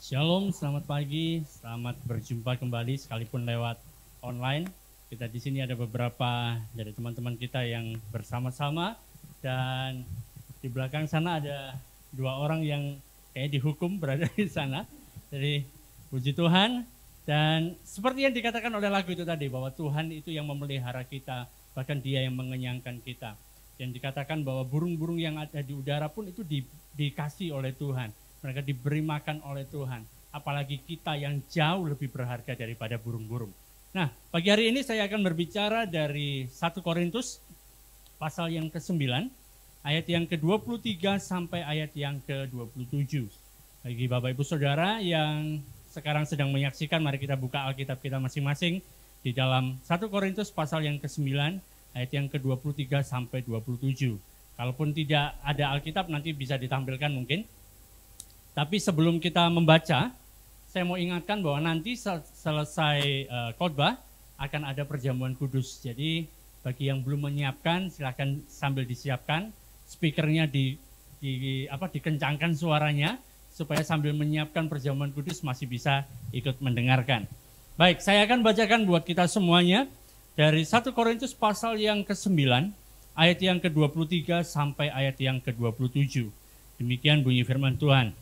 Shalom, selamat pagi, selamat berjumpa kembali sekalipun lewat online. Kita di sini ada beberapa dari teman-teman kita yang bersama-sama dan di belakang sana ada dua orang yang kayak dihukum berada di sana. Jadi puji Tuhan, dan seperti yang dikatakan oleh lagu itu tadi bahwa Tuhan itu yang memelihara kita, bahkan Dia yang mengenyangkan kita. Dan dikatakan bahwa burung-burung yang ada di udara pun itu dikasih oleh Tuhan. Mereka diberi makan oleh Tuhan. Apalagi kita yang jauh lebih berharga daripada burung-burung. Nah, pagi hari ini saya akan berbicara dari 1 Korintus pasal yang ke-9, ayat yang ke-23 sampai ayat yang ke-27. Bagi Bapak Ibu Saudara yang sekarang sedang menyaksikan, mari kita buka Alkitab kita masing-masing di dalam 1 Korintus pasal yang ke-9, ayat yang ke-23 sampai 27. Kalaupun tidak ada Alkitab nanti bisa ditampilkan mungkin. Tapi sebelum kita membaca, saya mau ingatkan bahwa nanti selesai khotbah akan ada perjamuan kudus. Jadi bagi yang belum menyiapkan, silakan sambil disiapkan, speakernya dikencangkan suaranya supaya sambil menyiapkan perjamuan kudus masih bisa ikut mendengarkan. Baik, saya akan bacakan buat kita semuanya dari 1 Korintus pasal yang ke-9, ayat yang ke-23 sampai ayat yang ke-27. Demikian bunyi firman Tuhan.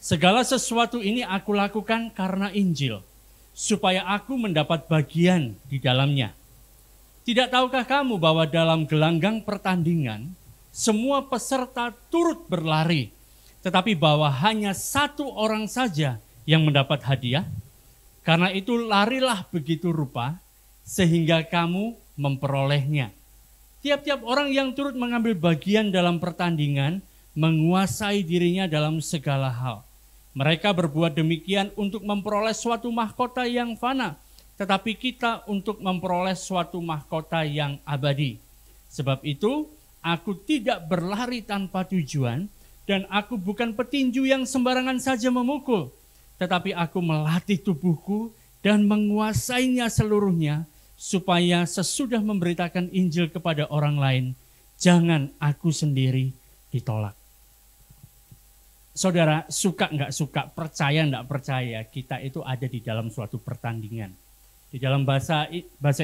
Segala sesuatu ini aku lakukan karena Injil, supaya aku mendapat bagian di dalamnya. Tidak tahukah kamu bahwa dalam gelanggang pertandingan, semua peserta turut berlari, tetapi bahwa hanya satu orang saja yang mendapat hadiah? Karena itu larilah begitu rupa, sehingga kamu memperolehnya. Tiap-tiap orang yang turut mengambil bagian dalam pertandingan, menguasai dirinya dalam segala hal. Mereka berbuat demikian untuk memperoleh suatu mahkota yang fana, tetapi kita untuk memperoleh suatu mahkota yang abadi. Sebab itu, aku tidak berlari tanpa tujuan, dan aku bukan petinju yang sembarangan saja memukul, tetapi aku melatih tubuhku dan menguasainya seluruhnya, supaya sesudah memberitakan Injil kepada orang lain, jangan aku sendiri ditolak. Saudara, suka nggak suka, percaya nggak percaya, kita itu ada di dalam suatu pertandingan. Di dalam bahasa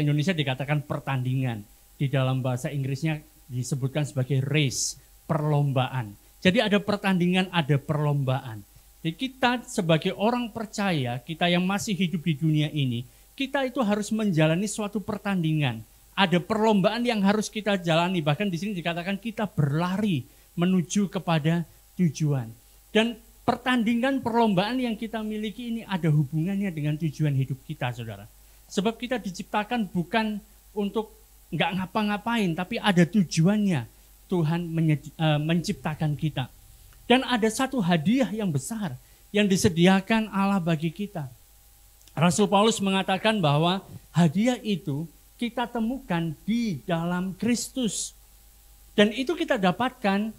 Indonesia dikatakan pertandingan. Di dalam bahasa Inggrisnya disebutkan sebagai race, perlombaan. Jadi ada pertandingan, ada perlombaan. Jadi kita sebagai orang percaya, kita yang masih hidup di dunia ini, kita itu harus menjalani suatu pertandingan. Ada perlombaan yang harus kita jalani, bahkan di sini dikatakan kita berlari menuju kepada tujuan. Dan pertandingan perlombaan yang kita miliki ini ada hubungannya dengan tujuan hidup kita, saudara. Sebab kita diciptakan bukan untuk nggak ngapa-ngapain, tapi ada tujuannya. Tuhan menciptakan kita. Dan ada satu hadiah yang besar yang disediakan Allah bagi kita. Rasul Paulus mengatakan bahwa hadiah itu kita temukan di dalam Kristus. Dan itu kita dapatkan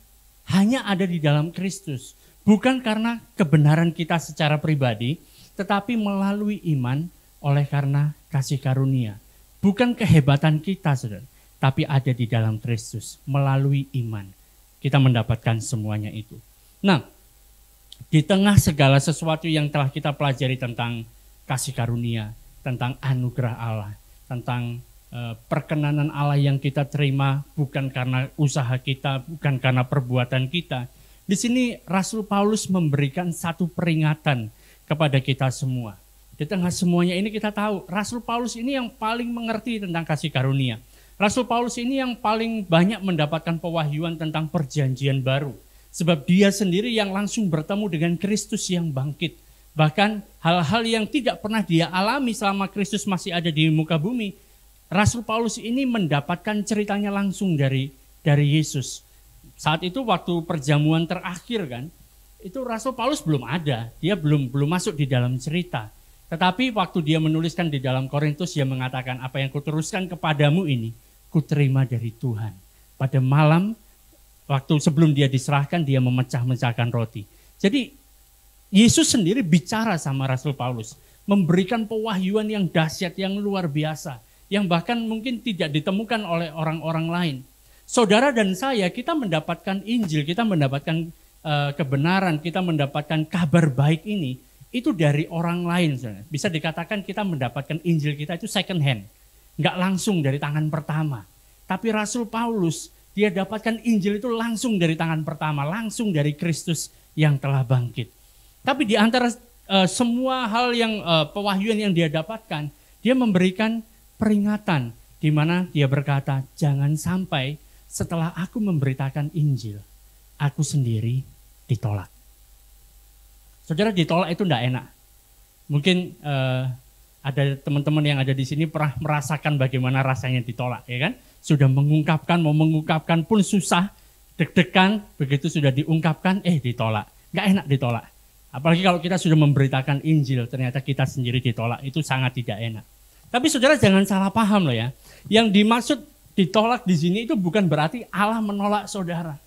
hanya ada di dalam Kristus. Bukan karena kebenaran kita secara pribadi, tetapi melalui iman oleh karena kasih karunia. Bukan kehebatan kita, saudara, tapi ada di dalam Kristus. Melalui iman, kita mendapatkan semuanya itu. Nah, di tengah segala sesuatu yang telah kita pelajari tentang kasih karunia, tentang anugerah Allah, tentang perkenanan Allah yang kita terima bukan karena usaha kita, bukan karena perbuatan kita. Di sini Rasul Paulus memberikan satu peringatan kepada kita semua. Di tengah semuanya ini kita tahu, Rasul Paulus ini yang paling mengerti tentang kasih karunia. Rasul Paulus ini yang paling banyak mendapatkan pewahyuan tentang perjanjian baru. Sebab dia sendiri yang langsung bertemu dengan Kristus yang bangkit. Bahkan hal-hal yang tidak pernah dia alami selama Kristus masih ada di muka bumi, Rasul Paulus ini mendapatkan ceritanya langsung dari Yesus. Saat itu waktu perjamuan terakhir kan, itu Rasul Paulus belum ada, dia belum masuk di dalam cerita. Tetapi waktu dia menuliskan di dalam Korintus, dia mengatakan apa yang kuteruskan kepadamu ini, kuterima dari Tuhan. Pada malam, waktu sebelum dia diserahkan, dia memecah-mecahkan roti. Jadi Yesus sendiri bicara sama Rasul Paulus, memberikan pewahyuan yang dahsyat, yang luar biasa, yang bahkan mungkin tidak ditemukan oleh orang-orang lain. Saudara dan saya, kita mendapatkan Injil, kita mendapatkan kebenaran, kita mendapatkan kabar baik ini, itu dari orang lain. Saudara. Bisa dikatakan kita mendapatkan Injil kita itu second hand. Nggak langsung dari tangan pertama. Tapi Rasul Paulus, dia dapatkan Injil itu langsung dari tangan pertama, langsung dari Kristus yang telah bangkit. Tapi di antara semua hal yang pewahyuan yang dia dapatkan, dia memberikan peringatan di mana dia berkata, jangan sampai setelah aku memberitakan Injil, aku sendiri ditolak. Saudara, ditolak itu enggak enak. Mungkin ada teman-teman yang ada di sini pernah merasakan bagaimana rasanya ditolak, ya kan? Sudah mengungkapkan, mau mengungkapkan pun susah, deg-degan, begitu sudah diungkapkan, ditolak. Enggak enak ditolak. Apalagi kalau kita sudah memberitakan Injil, ternyata kita sendiri ditolak, itu sangat tidak enak. Tapi saudara jangan salah paham loh ya. Yang dimaksud ditolak di sini itu bukan berarti Allah menolak saudara.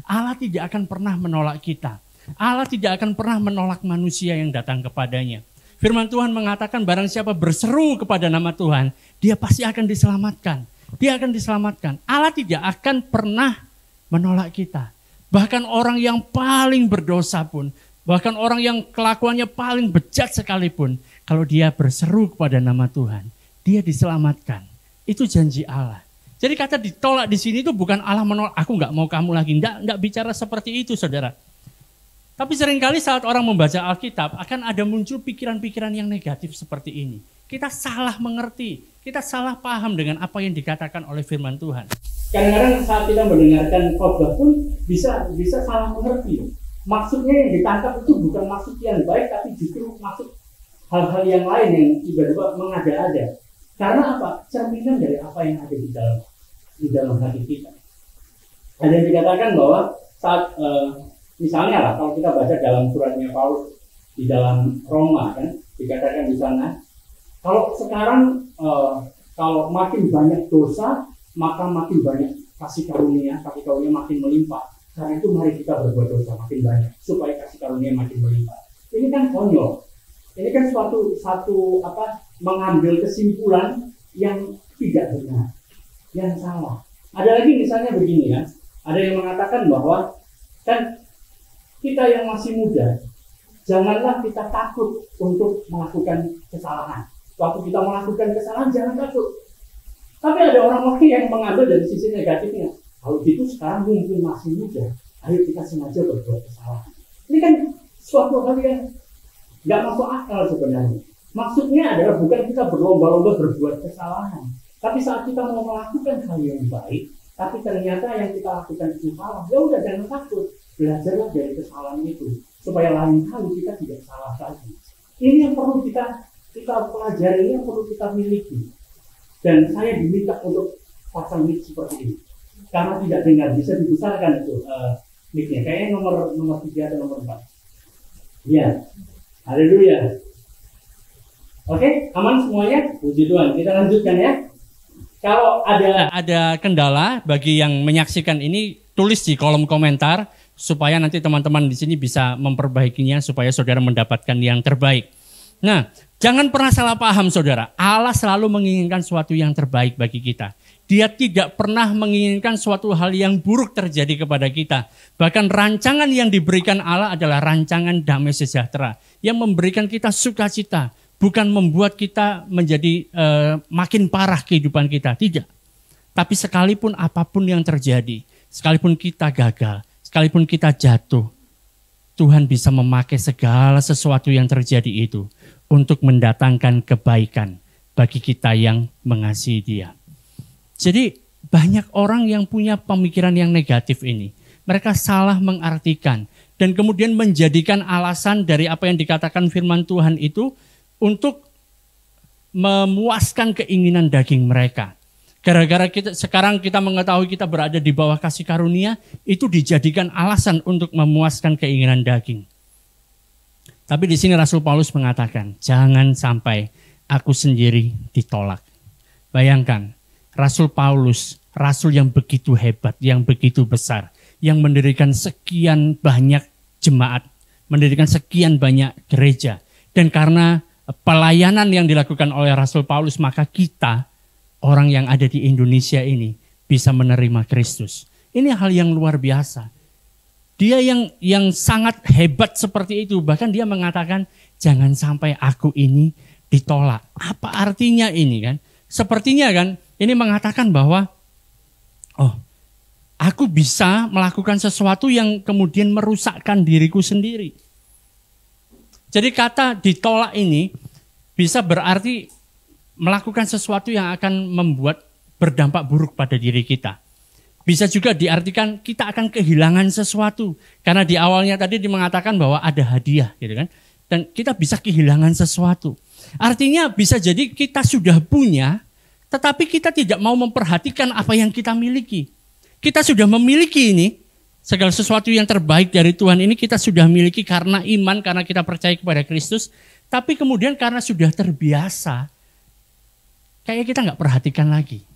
Allah tidak akan pernah menolak kita. Allah tidak akan pernah menolak manusia yang datang kepadanya. Firman Tuhan mengatakan barang siapa berseru kepada nama Tuhan, dia pasti akan diselamatkan. Dia akan diselamatkan. Allah tidak akan pernah menolak kita. Bahkan orang yang paling berdosa pun, bahkan orang yang kelakuannya paling bejat sekalipun, kalau dia berseru kepada nama Tuhan, dia diselamatkan. Itu janji Allah. Jadi kata ditolak di sini itu bukan Allah menolak, aku nggak mau kamu lagi. Nggak bicara seperti itu saudara. Tapi seringkali saat orang membaca Alkitab akan ada muncul pikiran-pikiran yang negatif seperti ini. Kita salah mengerti, kita salah paham dengan apa yang dikatakan oleh firman Tuhan. Kadang-kadang saat kita mendengarkan khotbah pun bisa salah mengerti. Maksudnya yang ditangkap itu bukan maksud yang baik, tapi justru maksud hal-hal yang lain yang tiba-tiba mengada-ada. Karena apa? Cerminan dari apa yang ada di dalam hati kita. Ada yang dikatakan bahwa saat misalnya lah, kalau kita baca dalam suratnya Paulus di dalam Roma kan, dikatakan di sana, kalau sekarang kalau makin banyak dosa, maka makin banyak kasih karunia makin melimpah. Karena itu mari kita berbuat dosa makin banyak supaya kasih karunia makin melimpah. Ini kan konyol. Ini kan satu mengambil kesimpulan yang tidak benar, yang salah. Ada lagi misalnya begini ya, ada yang mengatakan bahwa kan kita yang masih muda, janganlah kita takut untuk melakukan kesalahan. Waktu kita melakukan kesalahan jangan takut. Tapi ada orang-orang yang mengambil dari sisi negatifnya. Kalau gitu sekarang mungkin masih muda, ayo kita sengaja berbuat kesalahan. Ini kan suatu hal yang nggak masuk akal sebenarnya. Maksudnya adalah bukan kita berlomba-lomba berbuat kesalahan, tapi saat kita mau melakukan hal yang baik, tapi ternyata yang kita lakukan itu salah, ya udah jangan takut, belajarlah dari kesalahan itu supaya lain kali kita tidak salah lagi. Ini yang perlu kita pelajari, ini yang perlu kita miliki. Dan saya diminta untuk pasang mic seperti ini. Karena tidak dengar, bisa dibesarkan itu mic-nya. Kayaknya nomor 3 atau nomor 4. Ya, haleluya. Oke, aman semuanya? Puji Tuhan. Kita lanjutkan ya. Kalau ada kendala bagi yang menyaksikan ini, tulis di kolom komentar supaya nanti teman-teman di sini bisa memperbaikinya supaya saudara mendapatkan yang terbaik. Nah, jangan pernah salah paham saudara. Allah selalu menginginkan sesuatu yang terbaik bagi kita. Dia tidak pernah menginginkan suatu hal yang buruk terjadi kepada kita. Bahkan rancangan yang diberikan Allah adalah rancangan damai sejahtera. Yang memberikan kita sukacita. Bukan membuat kita menjadi makin parah kehidupan kita. Tidak. Tapi sekalipun apapun yang terjadi. Sekalipun kita gagal. Sekalipun kita jatuh. Tuhan bisa memakai segala sesuatu yang terjadi itu untuk mendatangkan kebaikan bagi kita yang mengasihi Dia. Jadi banyak orang yang punya pemikiran yang negatif ini. Mereka salah mengartikan dan kemudian menjadikan alasan dari apa yang dikatakan firman Tuhan itu untuk memuaskan keinginan daging mereka. Gara-gara sekarang kita mengetahui kita berada di bawah kasih karunia, itu dijadikan alasan untuk memuaskan keinginan daging. Tapi di sini Rasul Paulus mengatakan, jangan sampai aku sendiri ditolak. Bayangkan, Rasul Paulus, rasul yang begitu hebat, yang begitu besar, yang mendirikan sekian banyak jemaat, mendirikan sekian banyak gereja. Dan karena pelayanan yang dilakukan oleh Rasul Paulus, maka kita, orang yang ada di Indonesia ini bisa menerima Kristus. Ini hal yang luar biasa. Dia yang sangat hebat seperti itu. Bahkan dia mengatakan, jangan sampai aku ini ditolak. Apa artinya ini kan? Sepertinya kan, ini mengatakan bahwa, oh, aku bisa melakukan sesuatu yang kemudian merusakkan diriku sendiri. Jadi kata ditolak ini bisa berarti melakukan sesuatu yang akan membuat berdampak buruk pada diri kita. Bisa juga diartikan kita akan kehilangan sesuatu. Karena di awalnya tadi mengatakan bahwa ada hadiah gitu kan. Dan kita bisa kehilangan sesuatu. Artinya bisa jadi kita sudah punya, tetapi kita tidak mau memperhatikan apa yang kita miliki. Kita sudah memiliki ini, segala sesuatu yang terbaik dari Tuhan ini kita sudah miliki karena iman, karena kita percaya kepada Kristus. Tapi kemudian karena sudah terbiasa, kayak kita nggak perhatikan lagi.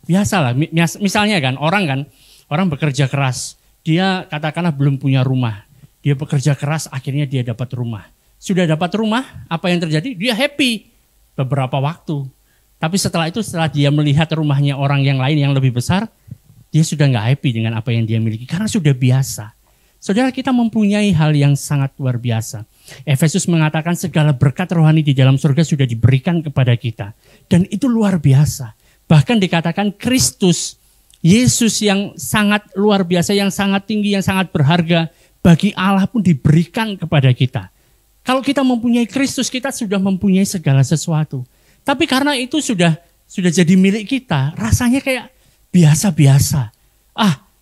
Biasalah, misalnya kan orang bekerja keras, dia katakanlah belum punya rumah, dia bekerja keras akhirnya dia dapat rumah. Sudah dapat rumah, apa yang terjadi? Dia happy beberapa waktu. Tapi setelah itu, setelah dia melihat rumahnya orang yang lain yang lebih besar, dia sudah nggak happy dengan apa yang dia miliki karena sudah biasa. Saudara, kita mempunyai hal yang sangat luar biasa. Efesus mengatakan segala berkat rohani di dalam surga sudah diberikan kepada kita. Dan itu luar biasa. Bahkan dikatakan Kristus, Yesus yang sangat luar biasa, yang sangat tinggi, yang sangat berharga, bagi Allah pun diberikan kepada kita. Kalau kita mempunyai Kristus, kita sudah mempunyai segala sesuatu. Tapi karena itu sudah jadi milik kita, rasanya kayak biasa-biasa.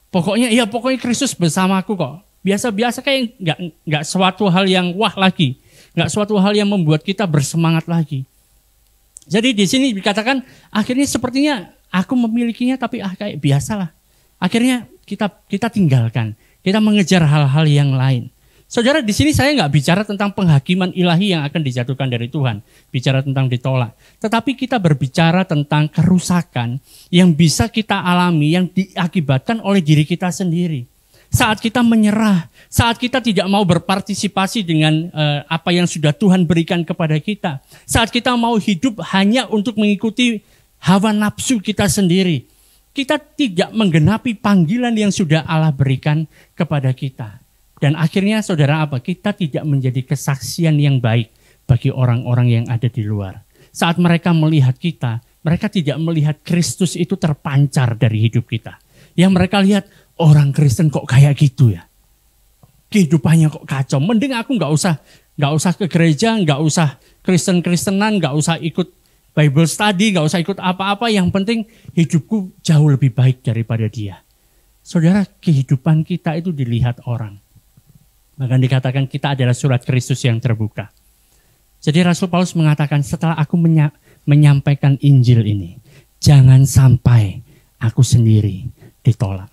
Pokoknya Kristus bersamaku kok. Biasa-biasa, kayak nggak suatu hal yang wah lagi, nggak suatu hal yang membuat kita bersemangat lagi. Jadi di sini dikatakan akhirnya sepertinya aku memilikinya tapi kayak biasalah. Akhirnya kita tinggalkan, kita mengejar hal-hal yang lain. Saudara, di sini saya nggak bicara tentang penghakiman ilahi yang akan dijatuhkan dari Tuhan, bicara tentang ditolak. Tetapi kita berbicara tentang kerusakan yang bisa kita alami, yang diakibatkan oleh diri kita sendiri. Saat kita menyerah, saat kita tidak mau berpartisipasi dengan apa yang sudah Tuhan berikan kepada kita. Saat kita mau hidup hanya untuk mengikuti hawa nafsu kita sendiri. Kita tidak menggenapi panggilan yang sudah Allah berikan kepada kita. Dan akhirnya saudara kita tidak menjadi kesaksian yang baik bagi orang-orang yang ada di luar. Saat mereka melihat kita, mereka tidak melihat Kristus itu terpancar dari hidup kita. Yang mereka lihat, orang Kristen kok kayak gitu ya, kehidupannya kok kacau. Mending aku nggak usah ke gereja, nggak usah Kristen-Kristenan, nggak usah ikut Bible study, nggak usah ikut apa-apa. Yang penting hidupku jauh lebih baik daripada dia. Saudara, kehidupan kita itu dilihat orang. Bahkan dikatakan kita adalah surat Kristus yang terbuka. Jadi Rasul Paulus mengatakan setelah aku menyampaikan Injil ini, jangan sampai aku sendiri ditolak.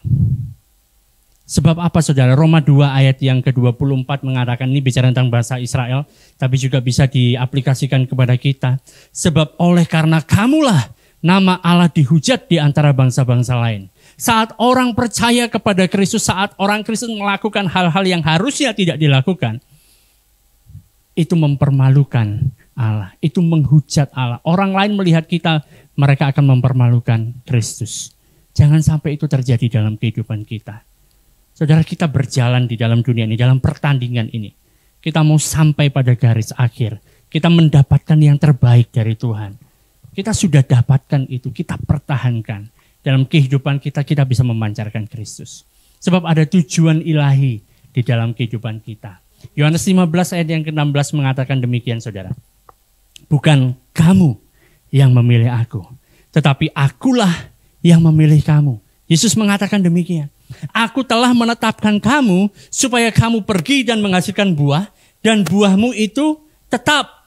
Sebab apa saudara? Roma 2 ayat yang ke-24 mengatakan, ini bicara tentang bahasa Israel, tapi juga bisa diaplikasikan kepada kita. Sebab oleh karena kamulah nama Allah dihujat di antara bangsa-bangsa lain. Saat orang percaya kepada Kristus, saat orang Kristen melakukan hal-hal yang harusnya tidak dilakukan, itu mempermalukan Allah, itu menghujat Allah. Orang lain melihat kita, mereka akan mempermalukan Kristus. Jangan sampai itu terjadi dalam kehidupan kita. Saudara, kita berjalan di dalam dunia ini, dalam pertandingan ini. Kita mau sampai pada garis akhir. Kita mendapatkan yang terbaik dari Tuhan. Kita sudah dapatkan itu, kita pertahankan. Dalam kehidupan kita, kita bisa memancarkan Kristus. Sebab ada tujuan ilahi di dalam kehidupan kita. Yohanes 15 ayat yang ke-16 mengatakan demikian saudara. Bukan kamu yang memilih aku, tetapi akulah yang memilih kamu. Yesus mengatakan demikian. Aku telah menetapkan kamu supaya kamu pergi dan menghasilkan buah. Dan buahmu itu tetap.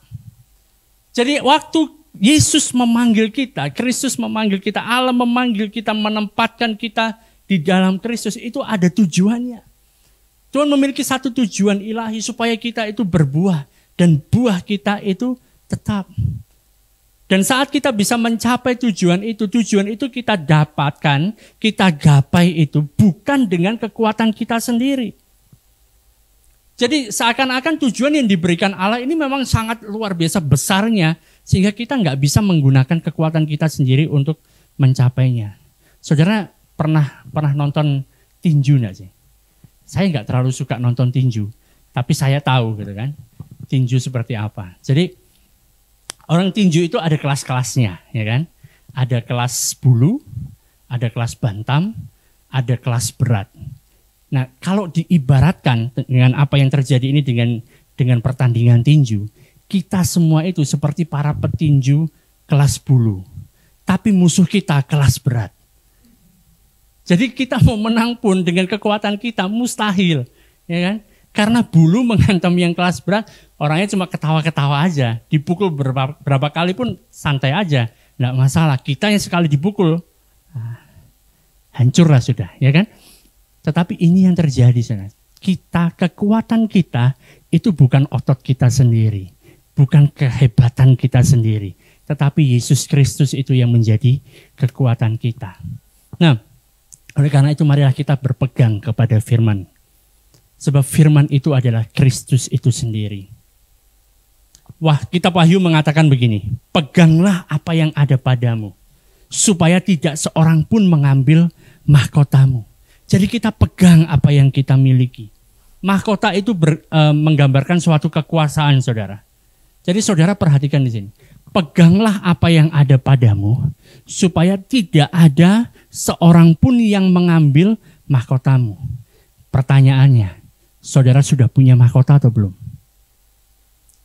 Jadi waktu Yesus memanggil kita, Kristus memanggil kita, Allah memanggil kita, menempatkan kita di dalam Kristus, itu ada tujuannya. Tuhan memiliki satu tujuan ilahi supaya kita itu berbuah dan buah kita itu tetap. Dan saat kita bisa mencapai tujuan itu kita dapatkan, kita gapai itu bukan dengan kekuatan kita sendiri. Jadi seakan-akan tujuan yang diberikan Allah ini memang sangat luar biasa besarnya, sehingga kita nggak bisa menggunakan kekuatan kita sendiri untuk mencapainya. Saudara pernah nonton tinju nggak sih? Saya nggak terlalu suka nonton tinju, tapi saya tahu gitu kan, tinju seperti apa. Jadi orang tinju itu ada kelas-kelasnya, ya kan? Ada kelas bulu, ada kelas bantam, ada kelas berat. Nah, kalau diibaratkan dengan apa yang terjadi ini dengan pertandingan tinju, kita semua itu seperti para petinju kelas bulu, tapi musuh kita kelas berat. Jadi kita mau menang pun dengan kekuatan kita mustahil, ya kan? Karena bulu menghantam yang kelas berat, orangnya cuma ketawa-ketawa aja, dipukul berapa kali pun santai aja, enggak masalah. Kita yang sekali dipukul, hancurlah sudah, ya kan? Tetapi ini yang terjadi, saudara. Kekuatan kita itu bukan otot kita sendiri, bukan kehebatan kita sendiri, tetapi Yesus Kristus itu yang menjadi kekuatan kita. Nah, oleh karena itu marilah kita berpegang kepada firman. Sebab firman itu adalah Kristus itu sendiri. Wah, kitab Wahyu mengatakan begini, peganglah apa yang ada padamu, supaya tidak seorang pun mengambil mahkotamu. Jadi kita pegang apa yang kita miliki. Mahkota itu menggambarkan suatu kekuasaan, saudara. Jadi saudara perhatikan di sini. Peganglah apa yang ada padamu, supaya tidak ada seorang pun yang mengambil mahkotamu. Pertanyaannya, saudara sudah punya mahkota atau belum?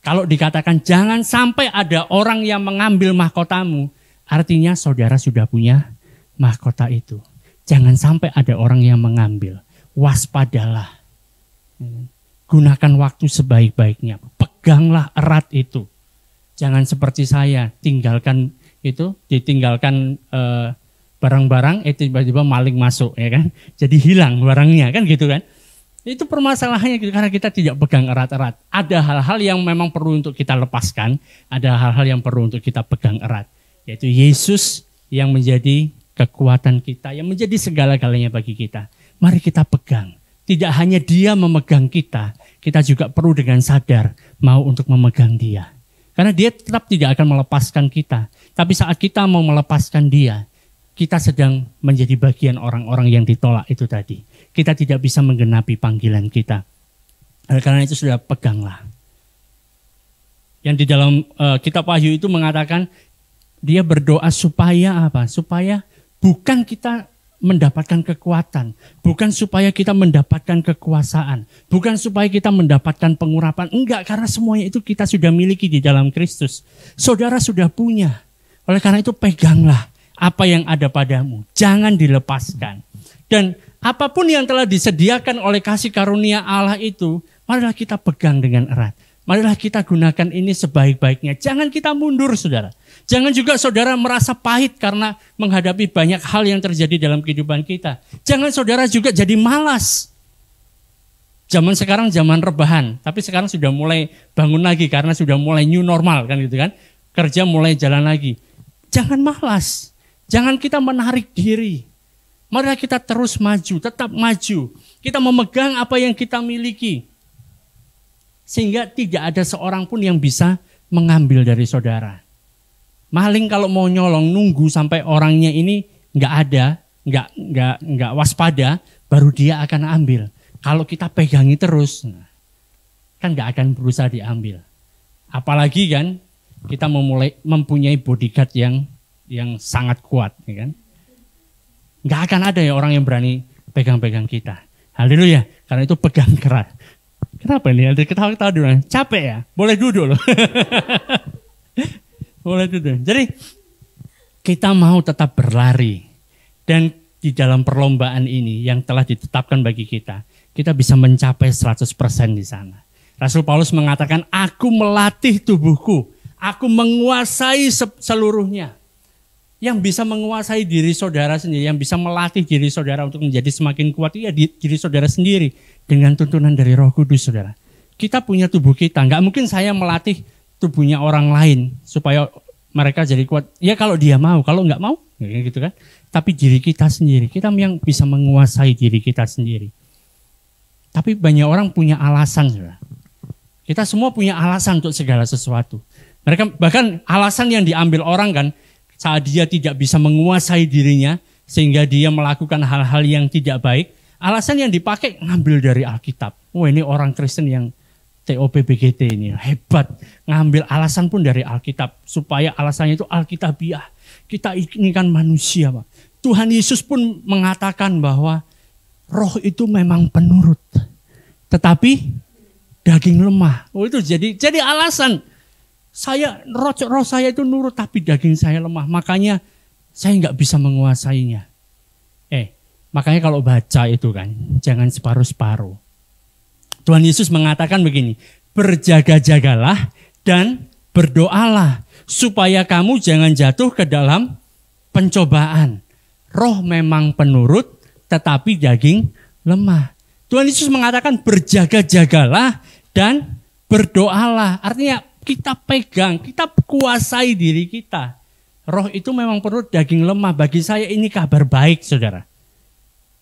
Kalau dikatakan jangan sampai ada orang yang mengambil mahkotamu, artinya saudara sudah punya mahkota itu. Jangan sampai ada orang yang mengambil. Waspadalah. Gunakan waktu sebaik-baiknya. Peganglah erat itu. Jangan seperti saya, ditinggalkan barang-barang, tiba-tiba maling masuk, ya kan? Jadi hilang barangnya, kan gitu kan? Itu permasalahannya gitu, karena kita tidak pegang erat-erat. Ada hal-hal yang memang perlu untuk kita lepaskan, ada hal-hal yang perlu untuk kita pegang erat. Yaitu Yesus yang menjadi kekuatan kita, yang menjadi segala-galanya bagi kita. Mari kita pegang. Tidak hanya Dia memegang kita juga perlu dengan sadar mau untuk memegang Dia. Karena Dia tetap tidak akan melepaskan kita. Tapi saat kita mau melepaskan Dia, kita sedang menjadi bagian orang-orang yang ditolak itu tadi. Kita tidak bisa menggenapi panggilan kita. Karena itu sudah peganglah. Yang di dalam kitab Wahyu itu mengatakan, dia berdoa supaya apa? Supaya bukan kita mendapatkan kekuatan, bukan supaya kita mendapatkan kekuasaan, bukan supaya kita mendapatkan pengurapan. Enggak, karena semuanya itu kita sudah miliki di dalam Kristus. Saudara sudah punya. Oleh karena itu peganglah apa yang ada padamu. Jangan dilepaskan. Dan apapun yang telah disediakan oleh kasih karunia Allah itu, marilah kita pegang dengan erat. Marilah kita gunakan ini sebaik-baiknya. Jangan kita mundur, saudara. Jangan juga saudara merasa pahit karena menghadapi banyak hal yang terjadi dalam kehidupan kita. Jangan saudara juga jadi malas. Zaman sekarang zaman rebahan, tapi sekarang sudah mulai bangun lagi karena sudah mulai new normal, kan gitu kan. Kerja mulai jalan lagi. Jangan malas. Jangan kita menarik diri. Marilah kita terus maju, tetap maju. Kita memegang apa yang kita miliki. Sehingga tidak ada seorang pun yang bisa mengambil dari saudara. Maling kalau mau nyolong nunggu sampai orangnya ini nggak ada, nggak waspada, baru dia akan ambil. Kalau kita pegangi terus, kan nggak akan berusaha diambil. Apalagi kan kita mempunyai bodyguard yang sangat kuat, ya kan? Nggak akan ada ya orang yang berani pegang-pegang kita. Haleluya, karena itu pegang keras. Kenapa ini? Ketawa-ketawa dulu. Capek ya? Boleh duduk loh. Boleh duduk. Jadi kita mau tetap berlari. Dan di dalam perlombaan ini yang telah ditetapkan bagi kita, kita bisa mencapai 100% di sana. Rasul Paulus mengatakan, aku melatih tubuhku. Aku menguasai seluruhnya. Yang bisa menguasai diri saudara sendiri, yang bisa melatih diri saudara untuk menjadi semakin kuat, ya diri saudara sendiri. Dengan tuntunan dari Roh Kudus, saudara. Kita punya tubuh kita. Nggak mungkin saya melatih tubuhnya orang lain supaya mereka jadi kuat. Ya kalau dia mau, kalau nggak mau, gitu kan. Tapi diri kita sendiri, kita yang bisa menguasai diri kita sendiri. Tapi banyak orang punya alasan, saudara. Kita semua punya alasan untuk segala sesuatu. Mereka bahkan alasan yang diambil orang kan, saat dia tidak bisa menguasai dirinya, sehingga dia melakukan hal-hal yang tidak baik, Alasan yang dipakai ngambil dari Alkitab. Oh, ini orang Kristen yang TOP-BGT ini hebat. Ngambil alasan pun dari Alkitab. Supaya alasannya itu Alkitabiah. Kita ini kan manusia, Pak. Tuhan Yesus pun mengatakan bahwa roh itu memang penurut. Tetapi daging lemah. Oh, itu jadi alasan. Roh saya itu nurut tapi daging saya lemah. Makanya saya nggak bisa menguasainya. Makanya kalau baca itu kan, jangan separuh-separuh. Tuhan Yesus mengatakan begini, berjaga-jagalah dan berdoalah supaya kamu jangan jatuh ke dalam pencobaan. Roh memang penurut tetapi daging lemah. Tuhan Yesus mengatakan berjaga-jagalah dan berdoalah. Artinya kita pegang, kita kuasai diri kita. Roh itu memang penurut, daging lemah. Bagi saya ini kabar baik, saudara.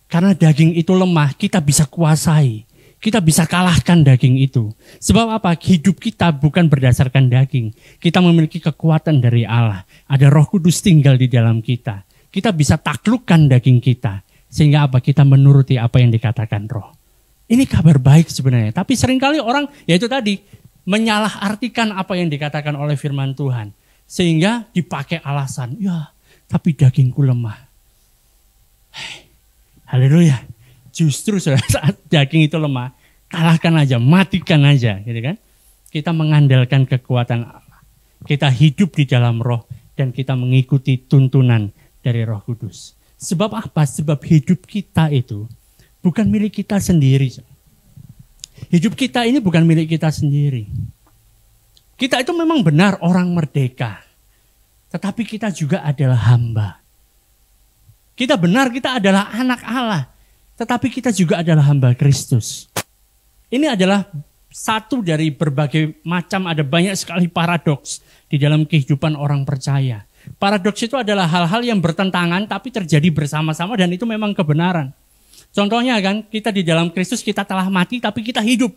Karena daging itu lemah, kita bisa kuasai. Kita bisa kalahkan daging itu. Sebab apa? Hidup kita bukan berdasarkan daging. Kita memiliki kekuatan dari Allah. Ada Roh Kudus tinggal di dalam kita. Kita bisa taklukkan daging kita. Sehingga apa? Kita menuruti apa yang dikatakan Roh. Ini kabar baik sebenarnya. Tapi seringkali orang, yaitu tadi, menyalahartikan apa yang dikatakan oleh firman Tuhan. Sehingga dipakai alasan, ya tapi dagingku lemah. Haleluya. Justru saat daging itu lemah, kalahkan aja, matikan aja, gitu kan? Kita mengandalkan kekuatan Allah. Kita hidup di dalam Roh dan kita mengikuti tuntunan dari Roh Kudus. Sebab apa? Sebab hidup kita itu bukan milik kita sendiri. Hidup kita ini bukan milik kita sendiri. Kita itu memang benar orang merdeka, tetapi kita juga adalah hamba. Kita benar, kita adalah anak Allah. Tetapi kita juga adalah hamba Kristus. Ini adalah satu dari berbagai macam, ada banyak sekali paradoks di dalam kehidupan orang percaya. Paradoks itu adalah hal-hal yang bertentangan tapi terjadi bersama-sama dan itu memang kebenaran. Contohnya kan, kita di dalam Kristus kita telah mati tapi kita hidup.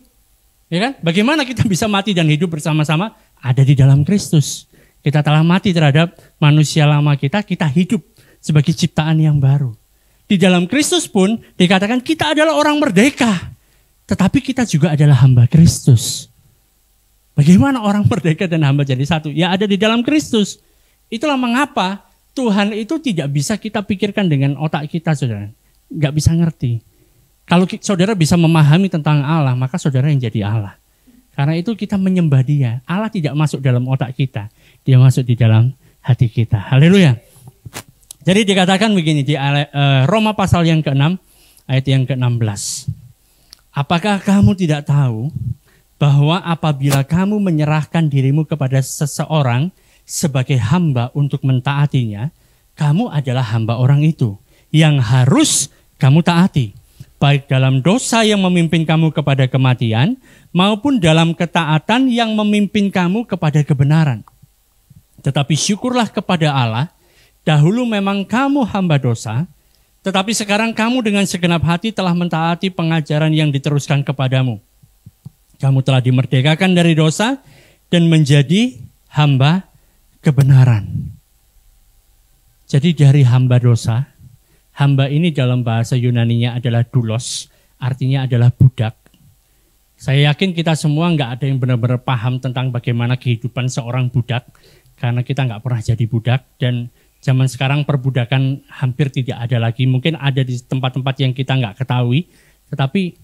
Ya kan? Bagaimana kita bisa mati dan hidup bersama-sama? Ada di dalam Kristus. Kita telah mati terhadap manusia lama kita hidup sebagai ciptaan yang baru. Di dalam Kristus pun dikatakan kita adalah orang merdeka. Tetapi kita juga adalah hamba Kristus. Bagaimana orang merdeka dan hamba jadi satu? Ya ada di dalam Kristus. Itulah mengapa Tuhan itu tidak bisa kita pikirkan dengan otak kita, saudara. Nggak bisa ngerti. Kalau saudara bisa memahami tentang Allah, maka saudara yang jadi Allah. Karena itu kita menyembah Dia. Allah tidak masuk dalam otak kita. Dia masuk di dalam hati kita. Haleluya. Jadi dikatakan begini di Roma pasal yang ke-6 ayat yang ke-16. Apakah kamu tidak tahu bahwa apabila kamu menyerahkan dirimu kepada seseorang sebagai hamba untuk mentaatinya, kamu adalah hamba orang itu yang harus kamu taati. Baik dalam dosa yang memimpin kamu kepada kematian maupun dalam ketaatan yang memimpin kamu kepada kebenaran. Tetapi syukurlah kepada Allah, dahulu memang kamu hamba dosa, tetapi sekarang kamu dengan segenap hati telah mentaati pengajaran yang diteruskan kepadamu. Kamu telah dimerdekakan dari dosa dan menjadi hamba kebenaran. Jadi dari hamba dosa, hamba ini dalam bahasa Yunaninya adalah doulos, artinya adalah budak. Saya yakin kita semua nggak ada yang benar-benar paham tentang bagaimana kehidupan seorang budak, karena kita nggak pernah jadi budak dan zaman sekarang perbudakan hampir tidak ada lagi. Mungkin ada di tempat-tempat yang kita nggak ketahui. Tetapi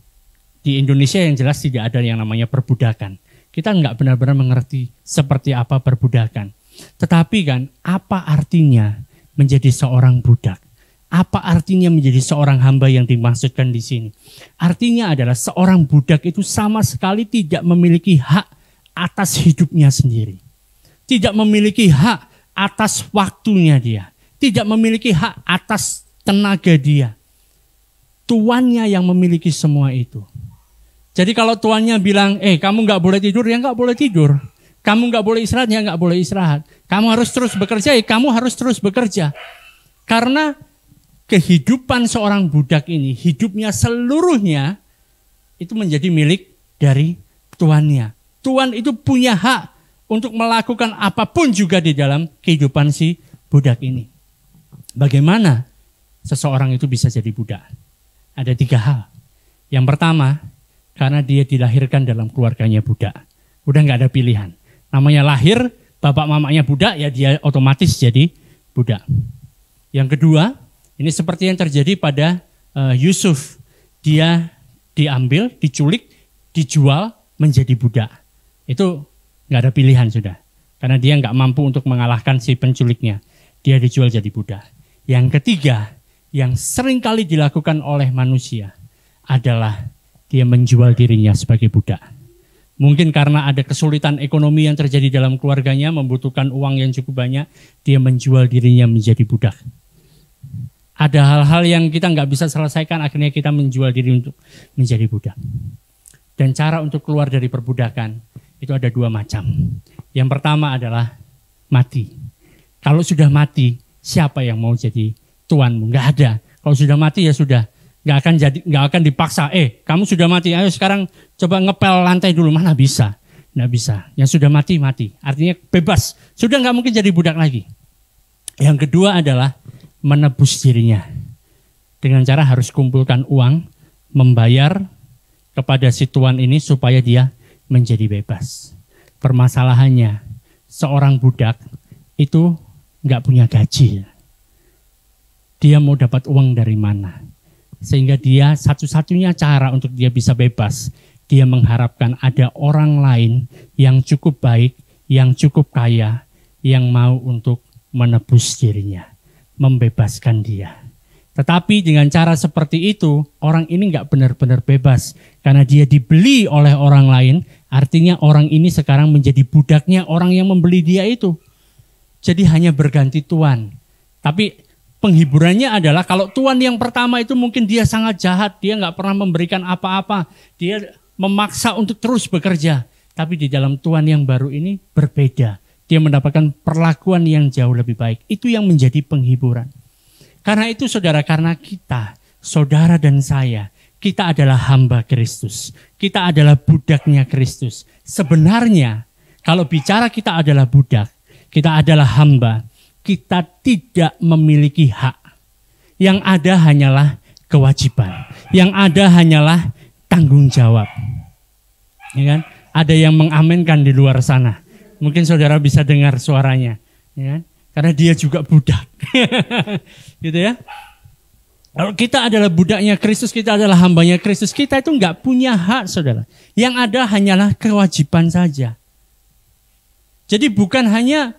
di Indonesia yang jelas tidak ada yang namanya perbudakan. Kita nggak benar-benar mengerti seperti apa perbudakan. Tetapi kan apa artinya menjadi seorang budak? Apa artinya menjadi seorang hamba yang dimaksudkan di sini? Artinya adalah seorang budak itu sama sekali tidak memiliki hak atas hidupnya sendiri. Tidak memiliki hak atas waktunya dia. Tidak memiliki hak atas tenaga dia. Tuannya yang memiliki semua itu. Jadi kalau tuannya bilang, kamu nggak boleh tidur, ya nggak boleh tidur. Kamu nggak boleh istirahat, ya nggak boleh istirahat. Kamu harus terus bekerja, ya kamu harus terus bekerja. Karena kehidupan seorang budak ini, hidupnya seluruhnya itu menjadi milik dari tuannya. Tuan itu punya hak untuk melakukan apapun juga di dalam kehidupan si budak ini. Bagaimana seseorang itu bisa jadi budak? Ada 3 hal. Yang pertama, karena dia dilahirkan dalam keluarganya budak. Udah nggak ada pilihan. Namanya lahir, bapak mamanya budak, ya dia otomatis jadi budak. Yang kedua, ini seperti yang terjadi pada Yusuf. Dia diambil, diculik, dijual menjadi budak. Itu nggak ada pilihan sudah. Karena dia nggak mampu untuk mengalahkan si penculiknya. Dia dijual jadi budak. Yang ketiga, yang sering kali dilakukan oleh manusia adalah dia menjual dirinya sebagai budak. Mungkin karena ada kesulitan ekonomi yang terjadi dalam keluarganya, membutuhkan uang yang cukup banyak, dia menjual dirinya menjadi budak. Ada hal-hal yang kita nggak bisa selesaikan, akhirnya kita menjual diri untuk menjadi budak. Dan cara untuk keluar dari perbudakan itu ada 2 macam. Yang pertama adalah mati. Kalau sudah mati, siapa yang mau jadi tuanmu? Nggak ada. Kalau sudah mati ya sudah. Nggak akan dipaksa. Kamu sudah mati, ayo sekarang coba ngepel lantai dulu. Mana bisa? Nggak bisa. Yang sudah mati, mati. Artinya bebas. Sudah nggak mungkin jadi budak lagi. Yang kedua adalah menebus dirinya. Dengan cara harus kumpulkan uang, membayar kepada si tuan ini supaya dia menjadi bebas. Permasalahannya, seorang budak itu nggak punya gaji. Dia mau dapat uang dari mana? Sehingga dia satu-satunya cara untuk dia bisa bebas, dia mengharapkan ada orang lain yang cukup baik, yang cukup kaya, yang mau untuk menebus dirinya, membebaskan dia. Tetapi dengan cara seperti itu, orang ini nggak benar-benar bebas. Karena dia dibeli oleh orang lain, artinya orang ini sekarang menjadi budaknya orang yang membeli dia itu. Jadi hanya berganti tuan. Tapi penghiburannya adalah kalau tuan yang pertama itu mungkin dia sangat jahat, dia nggak pernah memberikan apa-apa, dia memaksa untuk terus bekerja. Tapi di dalam tuan yang baru ini berbeda, dia mendapatkan perlakuan yang jauh lebih baik. Itu yang menjadi penghiburan. Karena itu saudara, karena kita, saudara dan saya, kita adalah hamba Kristus. Kita adalah budaknya Kristus. Sebenarnya kalau bicara kita adalah budak, kita adalah hamba, kita tidak memiliki hak. Yang ada hanyalah kewajiban. Yang ada hanyalah tanggung jawab. Ya kan? Ada yang mengamenkan di luar sana. Mungkin saudara bisa dengar suaranya. Ya kan? Karena dia juga budak. Gitu ya. Kalau kita adalah budaknya Kristus, kita adalah hambanya Kristus, kita itu enggak punya hak, saudara. Yang ada hanyalah kewajiban saja. Jadi bukan hanya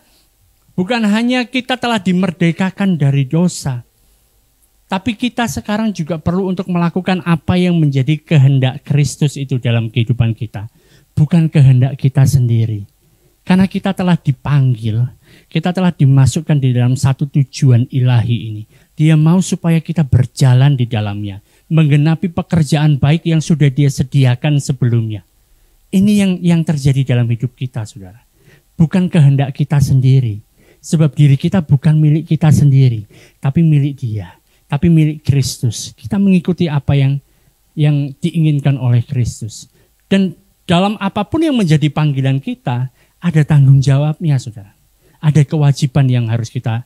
kita telah dimerdekakan dari dosa, tapi kita sekarang juga perlu untuk melakukan apa yang menjadi kehendak Kristus itu dalam kehidupan kita. Bukan kehendak kita sendiri. Karena kita telah dipanggil, kita telah dimasukkan di dalam satu tujuan ilahi ini. Dia mau supaya kita berjalan di dalamnya, menggenapi pekerjaan baik yang sudah dia sediakan sebelumnya. Ini yang terjadi dalam hidup kita, saudara. Bukan kehendak kita sendiri. Sebab diri kita bukan milik kita sendiri, tapi milik dia. Tapi milik Kristus. Kita mengikuti apa yang diinginkan oleh Kristus. Dan dalam apapun yang menjadi panggilan kita, ada tanggung jawabnya, saudara. Ada kewajiban yang harus kita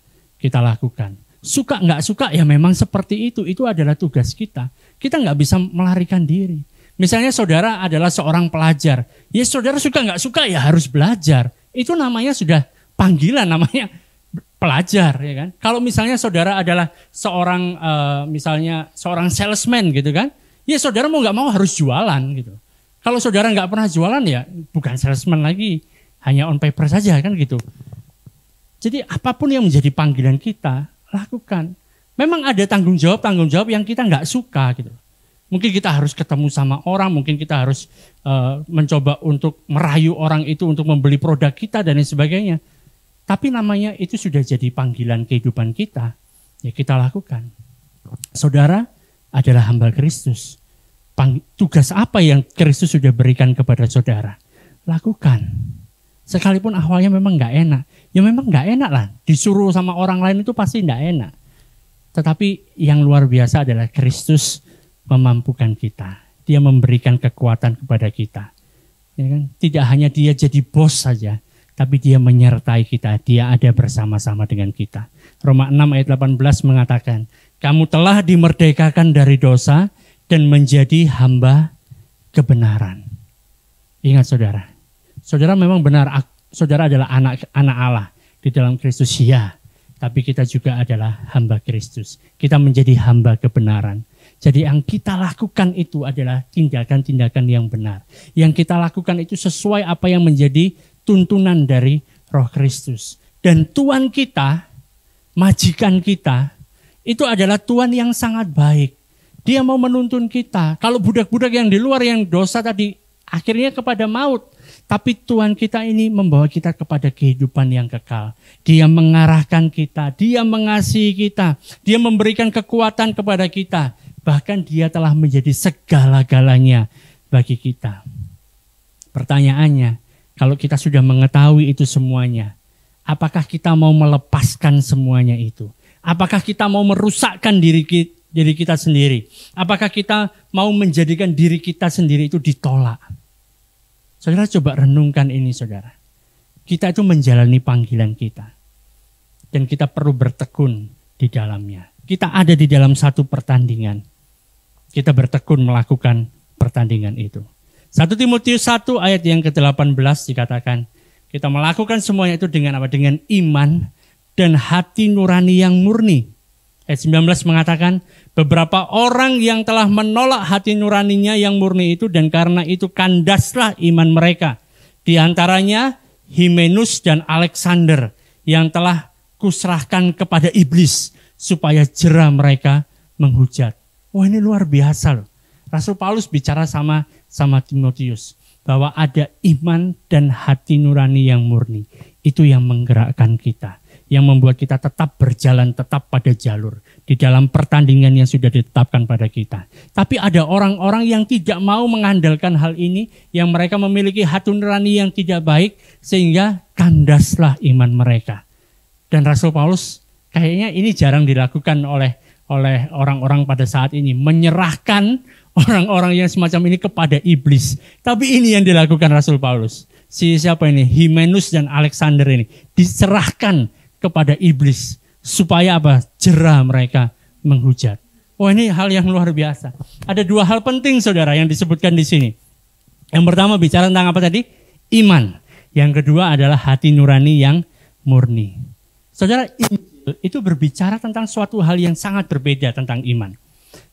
lakukan. Suka nggak suka ya memang seperti itu. Itu adalah tugas kita. Kita nggak bisa melarikan diri. Misalnya saudara adalah seorang pelajar. Ya saudara suka nggak suka ya harus belajar. Itu namanya sudah panggilan, namanya pelajar. Ya kan? Kalau misalnya saudara adalah seorang seorang salesman gitu kan. Ya saudara mau nggak mau harus jualan gitu. Kalau saudara nggak pernah jualan ya bukan salesman lagi. Hanya on paper saja kan gitu. Jadi apapun yang menjadi panggilan kita, lakukan. Memang ada tanggung jawab yang kita nggak suka gitu. Mungkin kita harus ketemu sama orang, mungkin kita harus mencoba untuk merayu orang itu untuk membeli produk kita dan lain sebagainya. Tapi namanya itu sudah jadi panggilan kehidupan kita, ya kita lakukan. Saudara adalah hamba Kristus. Tugas apa yang Kristus sudah berikan kepada saudara? Lakukan. Sekalipun awalnya memang nggak enak. Ya memang nggak enak lah. Disuruh sama orang lain itu pasti nggak enak. Tetapi yang luar biasa adalah Kristus memampukan kita. Dia memberikan kekuatan kepada kita. Ya kan? Tidak hanya dia jadi bos saja. Tapi dia menyertai kita. Dia ada bersama-sama dengan kita. Roma 6 ayat 18 mengatakan. Kamu telah dimerdekakan dari dosa dan menjadi hamba kebenaran. Ingat saudara, saudara memang benar, saudara adalah anak Allah di dalam Kristus, ya. Tapi kita juga adalah hamba Kristus. Kita menjadi hamba kebenaran. Jadi yang kita lakukan itu adalah tindakan-tindakan yang benar. Yang kita lakukan itu sesuai apa yang menjadi tuntunan dari Roh Kristus. Dan Tuhan kita, majikan kita, itu adalah Tuhan yang sangat baik. Dia mau menuntun kita. Kalau budak-budak yang di luar yang dosa tadi akhirnya kepada maut. Tapi Tuhan kita ini membawa kita kepada kehidupan yang kekal. Dia mengarahkan kita, Dia mengasihi kita, Dia memberikan kekuatan kepada kita. Bahkan Dia telah menjadi segala-galanya bagi kita. Pertanyaannya, kalau kita sudah mengetahui itu semuanya, apakah kita mau melepaskan semuanya itu? Apakah kita mau merusakkan diri kita sendiri? Apakah kita mau menjadikan diri kita sendiri itu ditolak? Saudara coba renungkan ini saudara. Kita itu menjalani panggilan kita. Dan kita perlu bertekun di dalamnya. Kita ada di dalam satu pertandingan. Kita bertekun melakukan pertandingan itu. 1 Timotius 1 ayat yang ke-18 dikatakan. Kita melakukan semuanya itu dengan apa? Dengan iman dan hati nurani yang murni. Ayat 19 mengatakan. Beberapa orang yang telah menolak hati nuraninya yang murni itu dan karena itu kandaslah iman mereka. Di antaranya Hymenus dan Alexander yang telah kuserahkan kepada iblis supaya jera mereka menghujat. Wah ini luar biasa loh. Rasul Paulus bicara sama Timotius bahwa ada iman dan hati nurani yang murni. Itu yang menggerakkan kita. Yang membuat kita tetap berjalan tetap pada jalur. Di dalam pertandingan yang sudah ditetapkan pada kita. Tapi ada orang-orang yang tidak mau mengandalkan hal ini. Yang mereka memiliki hati nurani yang tidak baik. Sehingga kandaslah iman mereka. Dan Rasul Paulus kayaknya ini jarang dilakukan oleh orang-orang pada saat ini. Menyerahkan orang-orang yang semacam ini kepada iblis. Tapi ini yang dilakukan Rasul Paulus. Siapa ini? Hymenus dan Alexander ini. Diserahkan kepada iblis. Supaya apa? Jera mereka menghujat. Oh ini hal yang luar biasa. Ada dua hal penting saudara yang disebutkan di sini. Yang pertama bicara tentang apa tadi? Iman. Yang kedua adalah hati nurani yang murni. Saudara, Injil itu berbicara tentang suatu hal yang sangat berbeda tentang iman.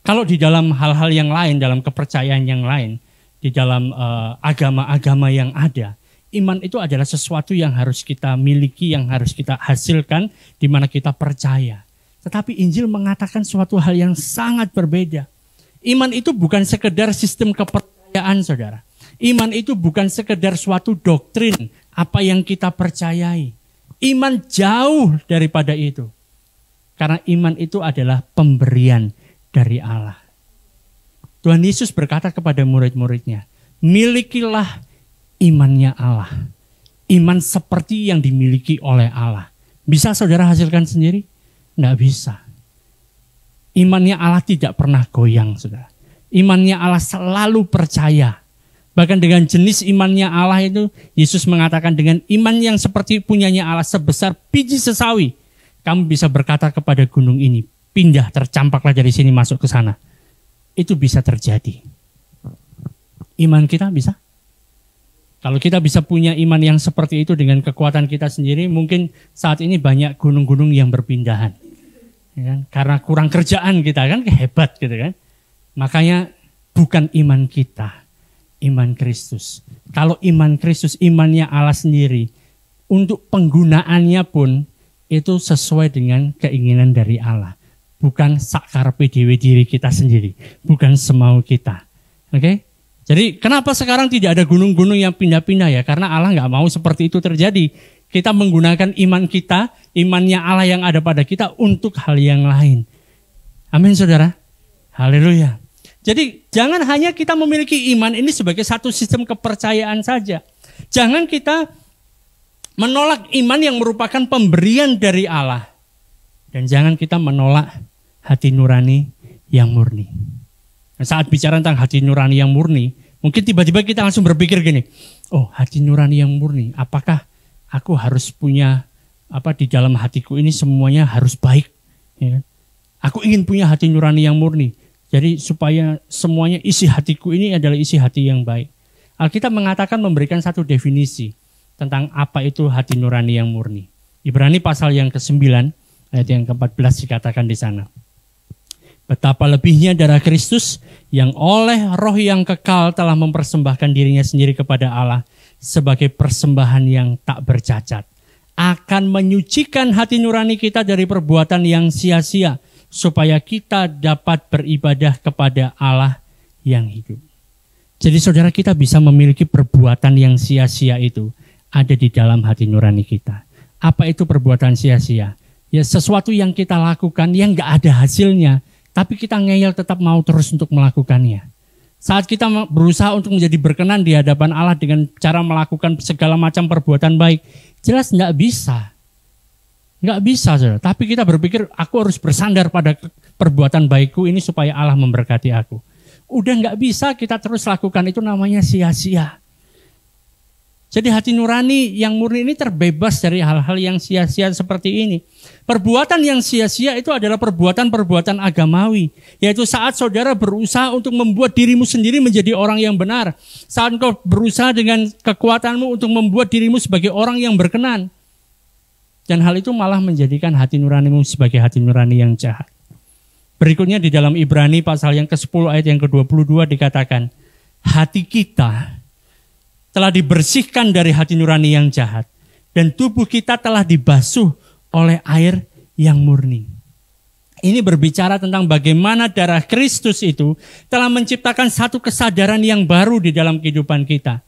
Kalau di dalam hal-hal yang lain, dalam kepercayaan yang lain, di dalam agama-agama yang ada, iman itu adalah sesuatu yang harus kita miliki, yang harus kita hasilkan, di mana kita percaya. Tetapi Injil mengatakan suatu hal yang sangat berbeda. Iman itu bukan sekedar sistem kepercayaan, saudara. Iman itu bukan sekedar suatu doktrin, apa yang kita percayai. Iman jauh daripada itu. Karena iman itu adalah pemberian dari Allah. Tuhan Yesus berkata kepada murid-muridnya, milikilah imannya Allah. Iman seperti yang dimiliki oleh Allah. Bisa saudara hasilkan sendiri? Tidak bisa. Imannya Allah tidak pernah goyang, saudara. Imannya Allah selalu percaya. Bahkan dengan jenis imannya Allah itu, Yesus mengatakan dengan iman yang seperti punyanya Allah sebesar biji sesawi, kamu bisa berkata kepada gunung ini, pindah, tercampaklah dari sini masuk ke sana. Itu bisa terjadi. Iman kita bisa? Kalau kita bisa punya iman yang seperti itu dengan kekuatan kita sendiri, mungkin saat ini banyak gunung-gunung yang berpindahan. Ya kan? Karena kurang kerjaan kita kan, hebat gitu kan. Makanya bukan iman kita, iman Kristus. Kalau iman Kristus, imannya Allah sendiri, untuk penggunaannya pun itu sesuai dengan keinginan dari Allah. Bukan sakarpe dewe diri kita sendiri, bukan semau kita. Oke? Jadi kenapa sekarang tidak ada gunung-gunung yang pindah-pindah ya? Karena Allah nggak mau seperti itu terjadi. Kita menggunakan iman kita, imannya Allah yang ada pada kita untuk hal yang lain. Amin saudara. Haleluya. Jadi jangan hanya kita memiliki iman ini sebagai satu sistem kepercayaan saja. Jangan kita menolak iman yang merupakan pemberian dari Allah. Dan jangan kita menolak hati nurani yang murni. Saat bicara tentang hati nurani yang murni, mungkin tiba-tiba kita langsung berpikir gini, oh hati nurani yang murni, apakah aku harus punya di dalam hatiku ini semuanya harus baik? Ya kan? Aku ingin punya hati nurani yang murni. Jadi supaya semuanya isi hatiku ini adalah isi hati yang baik. Alkitab mengatakan memberikan satu definisi tentang apa itu hati nurani yang murni. Ibrani pasal yang ke-9 ayat yang ke-14 dikatakan di sana. Betapa lebihnya darah Kristus yang oleh roh yang kekal telah mempersembahkan dirinya sendiri kepada Allah sebagai persembahan yang tak bercacat. Akan menyucikan hati nurani kita dari perbuatan yang sia-sia supaya kita dapat beribadah kepada Allah yang hidup. Jadi saudara, kita bisa memiliki perbuatan yang sia-sia itu ada di dalam hati nurani kita. Apa itu perbuatan sia-sia? Ya sesuatu yang kita lakukan yang gak ada hasilnya, tapi kita ngeyel tetap mau terus untuk melakukannya. Saat kita berusaha untuk menjadi berkenan di hadapan Allah dengan cara melakukan segala macam perbuatan baik, jelas gak bisa. Nggak bisa, saudara. Tapi kita berpikir aku harus bersandar pada perbuatan baikku ini supaya Allah memberkati aku. Udah nggak bisa kita terus lakukan, itu namanya sia-sia. Jadi hati nurani yang murni ini terbebas dari hal-hal yang sia-sia seperti ini. Perbuatan yang sia-sia itu adalah perbuatan-perbuatan agamawi. Yaitu saat saudara berusaha untuk membuat dirimu sendiri menjadi orang yang benar. Saat kau berusaha dengan kekuatanmu untuk membuat dirimu sebagai orang yang berkenan. Dan hal itu malah menjadikan hati nuranimu sebagai hati nurani yang jahat. Berikutnya di dalam Ibrani pasal yang ke-10 ayat yang ke-22 dikatakan, hati kita telah dibersihkan dari hati nurani yang jahat, dan tubuh kita telah dibasuh oleh air yang murni. Ini berbicara tentang bagaimana darah Kristus itu telah menciptakan satu kesadaran yang baru di dalam kehidupan kita.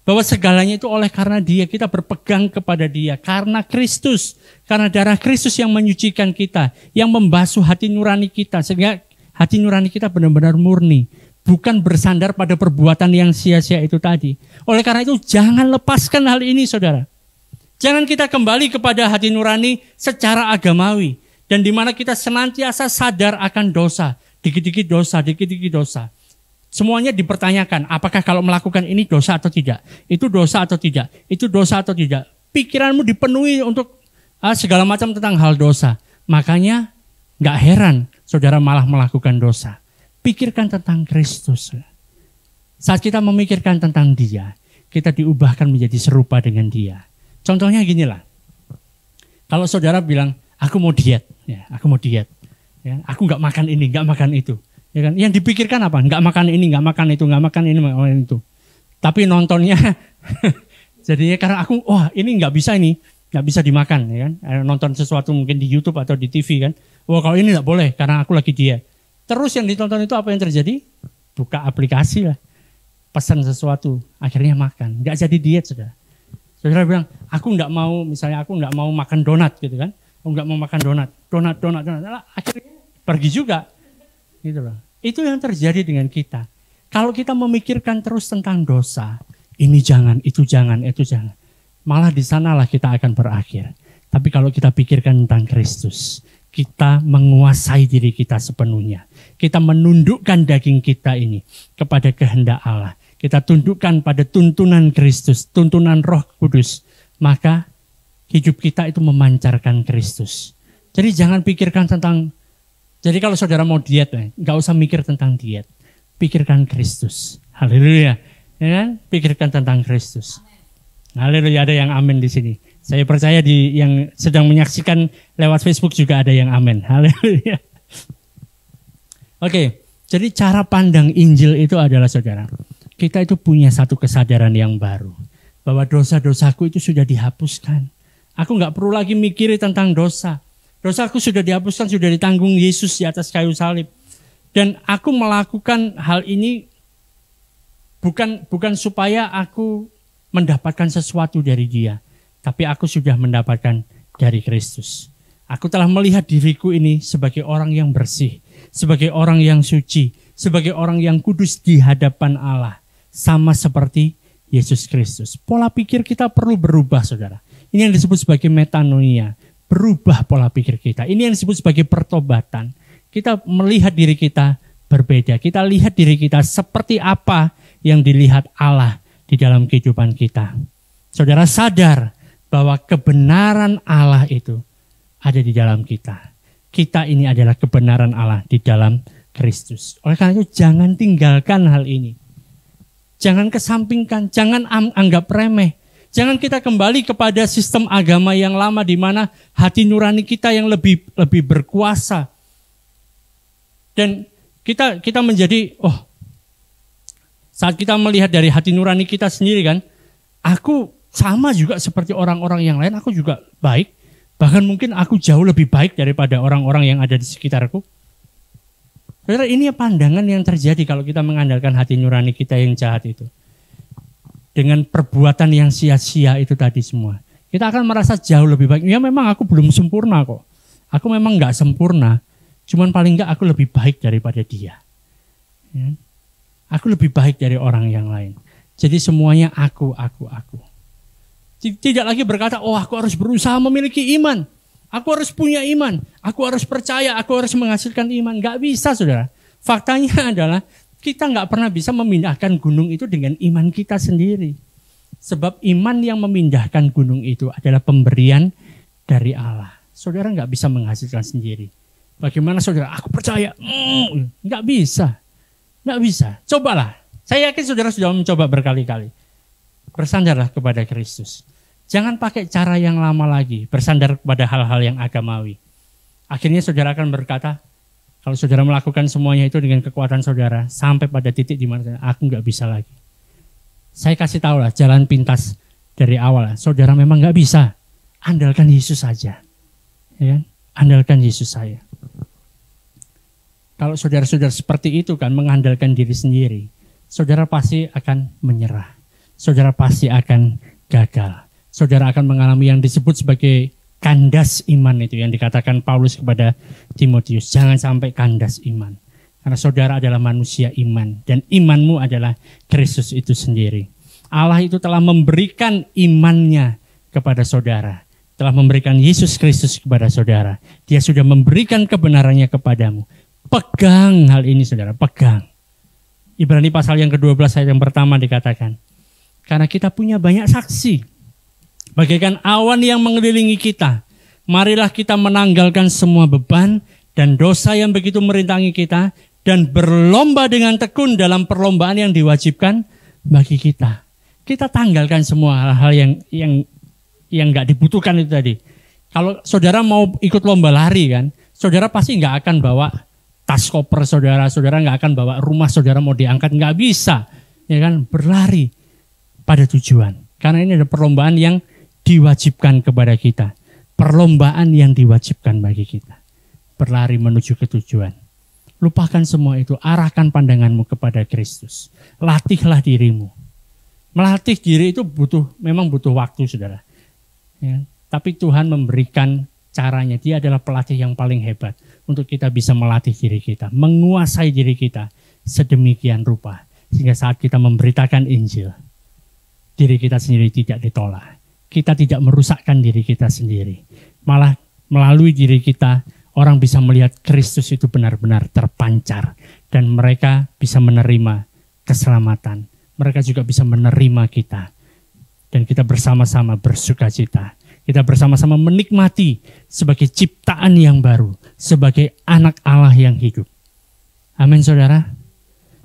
Bahwa segalanya itu oleh karena Dia, kita berpegang kepada Dia. Karena Kristus, karena darah Kristus yang menyucikan kita, yang membasuh hati nurani kita. Sehingga hati nurani kita benar-benar murni. Bukan bersandar pada perbuatan yang sia-sia itu tadi. Oleh karena itu jangan lepaskan hal ini, saudara. Jangan kita kembali kepada hati nurani secara agamawi. Dan di mana kita senantiasa sadar akan dosa. Dikit-dikit dosa, dikit-dikit dosa. Semuanya dipertanyakan, apakah kalau melakukan ini dosa atau tidak? Itu dosa atau tidak? Itu dosa atau tidak? Pikiranmu dipenuhi untuk segala macam tentang hal dosa. Makanya gak heran saudara malah melakukan dosa. Pikirkan tentang Kristus. Saat kita memikirkan tentang Dia, kita diubahkan menjadi serupa dengan Dia. Contohnya ginilah. Kalau saudara bilang, aku mau diet. Ya, aku mau diet. Ya, aku gak makan ini, gak makan itu. Ya kan? Yang dipikirkan apa? Nggak makan ini, nggak makan itu, nggak makan ini, nggak makan itu. Tapi nontonnya, jadinya karena aku, wah ini nggak bisa dimakan, ya kan? Nonton sesuatu mungkin di YouTube atau di TV kan. Wah kalau ini nggak boleh karena aku lagi diet. Terus yang ditonton itu apa yang terjadi? Buka aplikasi lah, pesan sesuatu, akhirnya makan. Nggak jadi diet, saudara. Saudara bilang, aku nggak mau, misalnya aku nggak mau makan donat gitu kan? Aku nggak mau makan donat. Akhirnya pergi juga. Gitu loh. Itu yang terjadi dengan kita. Kalau kita memikirkan terus tentang dosa, ini jangan, itu jangan, itu jangan. Malah di sanalah kita akan berakhir. Tapi kalau kita pikirkan tentang Kristus, kita menguasai diri kita sepenuhnya. Kita menundukkan daging kita ini kepada kehendak Allah. Kita tundukkan pada tuntunan Kristus, tuntunan Roh Kudus. Maka hidup kita itu memancarkan Kristus. Jadi jangan pikirkan tentang. Jadi kalau saudara mau diet, nggak usah mikir tentang diet. Pikirkan Kristus. Haleluya. Ya kan? Pikirkan tentang Kristus. Haleluya, ada yang amin di sini. Saya percaya yang sedang menyaksikan lewat Facebook juga ada yang amin. Haleluya. Oke, jadi cara pandang Injil itu adalah saudara. Kita itu punya satu kesadaran yang baru. Bahwa dosa-dosaku itu sudah dihapuskan. Aku nggak perlu lagi mikirin tentang dosa. Dosaku sudah dihapuskan, sudah ditanggung Yesus di atas kayu salib. Dan aku melakukan hal ini bukan supaya aku mendapatkan sesuatu dari Dia. Tapi aku sudah mendapatkan dari Kristus. Aku telah melihat diriku ini sebagai orang yang bersih. Sebagai orang yang suci. Sebagai orang yang kudus di hadapan Allah. Sama seperti Yesus Kristus. Pola pikir kita perlu berubah, saudara. Ini yang disebut sebagai metanoia. Berubah pola pikir kita. Ini yang disebut sebagai pertobatan. Kita melihat diri kita berbeda. Kita lihat diri kita seperti apa yang dilihat Allah di dalam kehidupan kita. Saudara sadar bahwa kebenaran Allah itu ada di dalam kita. Kita ini adalah kebenaran Allah di dalam Kristus. Oleh karena itu jangan tinggalkan hal ini. Jangan kesampingkan, jangan anggap remeh. Jangan kita kembali kepada sistem agama yang lama di mana hati nurani kita yang lebih berkuasa. Dan kita menjadi, saat kita melihat dari hati nurani kita sendiri kan, aku sama juga seperti orang-orang yang lain, aku juga baik. Bahkan mungkin aku jauh lebih baik daripada orang-orang yang ada di sekitarku. Saudara, ini pandangan yang terjadi kalau kita mengandalkan hati nurani kita yang jahat itu. Dengan perbuatan yang sia-sia itu tadi semua. Kita akan merasa jauh lebih baik. Ya memang aku belum sempurna kok. Aku memang gak sempurna. Cuman paling gak aku lebih baik daripada dia. Ya. Aku lebih baik dari orang yang lain. Jadi semuanya aku. Tidak lagi berkata, aku harus berusaha memiliki iman. Aku harus punya iman. Aku harus percaya, aku harus menghasilkan iman. Gak bisa, saudara. Faktanya adalah kita gak pernah bisa memindahkan gunung itu dengan iman kita sendiri. Sebab iman yang memindahkan gunung itu adalah pemberian dari Allah. Saudara gak bisa menghasilkan sendiri. Bagaimana saudara? Aku percaya. Gak bisa. Gak bisa. Cobalah. Saya yakin saudara sudah mencoba berkali-kali. Bersandarlah kepada Kristus. Jangan pakai cara yang lama lagi. Bersandar kepada hal-hal yang agamawi. Akhirnya saudara akan berkata, kalau saudara melakukan semuanya itu dengan kekuatan saudara, sampai pada titik di mana aku nggak bisa lagi. Saya kasih tahu lah jalan pintas dari awal. Saudara memang nggak bisa, andalkan Yesus saja. Ya, andalkan Yesus saya. Kalau saudara-saudara seperti itu kan mengandalkan diri sendiri, saudara pasti akan menyerah. Saudara pasti akan gagal. Saudara akan mengalami yang disebut sebagai kandas iman itu yang dikatakan Paulus kepada Timotius. Jangan sampai kandas iman. Karena saudara adalah manusia iman. Dan imanmu adalah Kristus itu sendiri. Allah itu telah memberikan imannya kepada saudara. Telah memberikan Yesus Kristus kepada saudara. Dia sudah memberikan kebenarannya kepadamu. Pegang hal ini saudara, pegang. Ibrani pasal yang ke-12 ayat yang pertama dikatakan. Karena kita punya banyak saksi. Bagaikan awan yang mengelilingi kita, marilah kita menanggalkan semua beban dan dosa yang begitu merintangi kita dan berlomba dengan tekun dalam perlombaan yang diwajibkan bagi kita. Kita tanggalkan semua hal-hal yang nggak dibutuhkan itu tadi. Kalau saudara mau ikut lomba lari kan, saudara pasti nggak akan bawa tas koper saudara nggak akan bawa rumah saudara mau diangkat, nggak bisa, ya kan? Berlari pada tujuan. Karena ini ada perlombaan yang diwajibkan kepada kita. Perlombaan yang diwajibkan bagi kita. Berlari menuju ke tujuan. Lupakan semua itu. Arahkan pandanganmu kepada Kristus. Latihlah dirimu. Melatih diri itu memang butuh waktu saudara. Ya, tapi Tuhan memberikan caranya. Dia adalah pelatih yang paling hebat. Untuk kita bisa melatih diri kita. Menguasai diri kita. Sedemikian rupa. Sehingga saat kita memberitakan Injil. Diri kita sendiri tidak ditolak. Kita tidak merusakkan diri kita sendiri. Malah melalui diri kita, orang bisa melihat Kristus itu benar-benar terpancar. Dan mereka bisa menerima keselamatan. Mereka juga bisa menerima kita. Dan kita bersama-sama bersukacita. Kita bersama-sama menikmati sebagai ciptaan yang baru. Sebagai anak Allah yang hidup. Amin saudara.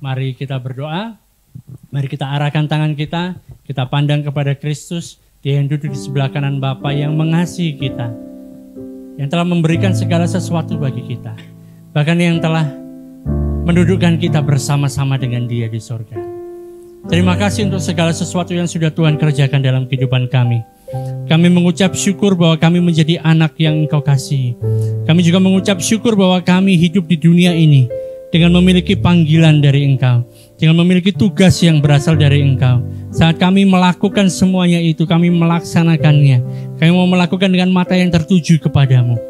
Mari kita berdoa. Mari kita arahkan tangan kita. Kita pandang kepada Kristus. Dia yang duduk di sebelah kanan Bapa yang mengasihi kita. Yang telah memberikan segala sesuatu bagi kita. Bahkan yang telah mendudukkan kita bersama-sama dengan Dia di surga. Terima kasih untuk segala sesuatu yang sudah Tuhan kerjakan dalam kehidupan kami. Kami mengucap syukur bahwa kami menjadi anak yang Engkau kasihi. Kami juga mengucap syukur bahwa kami hidup di dunia ini dengan memiliki panggilan dari Engkau. Dengan memiliki tugas yang berasal dari Engkau. Saat kami melakukan semuanya itu, kami melaksanakannya. Kami mau melakukan dengan mata yang tertuju kepadamu.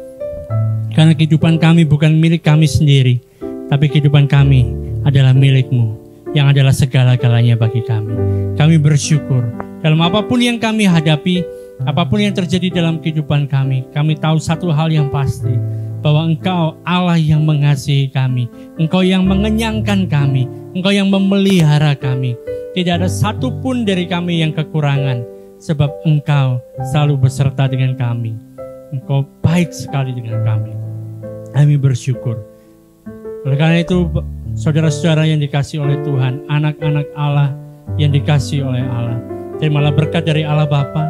Karena kehidupan kami bukan milik kami sendiri. Tapi kehidupan kami adalah milik-Mu. Yang adalah segala-galanya bagi kami. Kami bersyukur. Dalam apapun yang kami hadapi, apapun yang terjadi dalam kehidupan kami, kami tahu satu hal yang pasti. Bahwa Engkau Allah yang mengasihi kami. Engkau yang mengenyangkan kami. Engkau yang memelihara kami. Tidak ada satupun dari kami yang kekurangan. Sebab Engkau selalu beserta dengan kami. Engkau baik sekali dengan kami. Kami bersyukur. Oleh karena itu, saudara-saudara yang dikasihi oleh Tuhan, anak-anak Allah yang dikasihi oleh Allah, terimalah berkat dari Allah Bapa,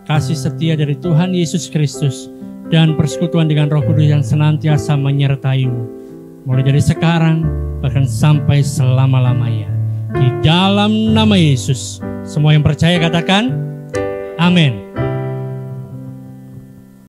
kasih setia dari Tuhan Yesus Kristus, dan persekutuan dengan Roh Kudus yang senantiasa menyertai-mu, mulai dari sekarang bahkan sampai selama-lamanya. Di dalam nama Yesus, semua yang percaya katakan amin.